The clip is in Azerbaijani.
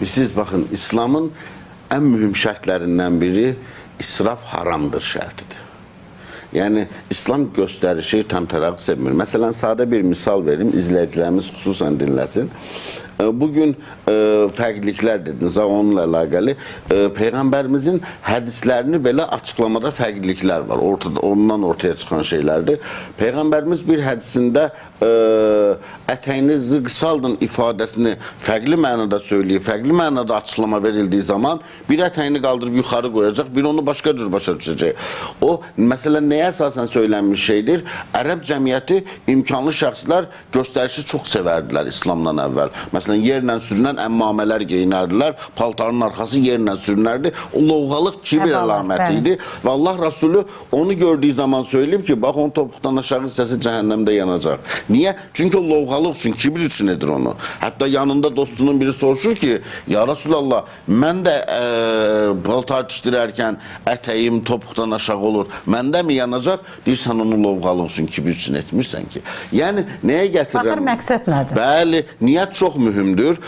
Siz baxın, İslamın ən mühüm şərtlərindən biri israf haramdır şərtidir. Yəni, İslam göstərişi təmtəraqı sevmir. Məsələn, sadə bir misal verim, izləyicilərimiz xüsusən dinləsin. Bugün fərqliliklər dediniz, onunla əlaqəli. Peyğəmbərimizin hədislərini belə açıqlamada fərqliliklər var. Ondan ortaya çıxan şeylərdir. Peyğəmbərimiz bir hədisində ətəyinizi qısaldın ifadəsini fərqli mənada söyləyir, fərqli mənada açıqlama verildiyi zaman bir ətəyini qaldırıb yuxarı qoyacaq, bir onu başqa cür başa düşəcək. O, məsələn, nəyə əsasən söylənmiş şeydir? Ərəb cəmiyyəti imkanlı şəxslər göstərişi çox sevərdilər İslamdan əvvəl. Məsələn, yerlə sürünən əmmamələr geyinərdilər, paltarın arxası yerlə sürünərdi. O lovğalıq kibir əlaməti idi və Allah Rasulü onu gördüyü zaman söyləyib ki, bax, onun topuqdan aşağı hissəsi cəhənnəmdə yanacaq. Niyə? Çünki o lovğalıq üçün, kibir üçün edir onu. Hətta yanında dostunun biri soruşur ki, ya Rasulallah, mən də paltar tikdirərkən ətəyim topuqdan aşağı olur, məndə mi yanacaq? Deyirsən, onu lovğalıq üçün, kibir üçün etmirsən ki. Yəni, nəyə gətirirəm? Baxır, məqsəd nədir? Bəli, niyyət çox mühümdür.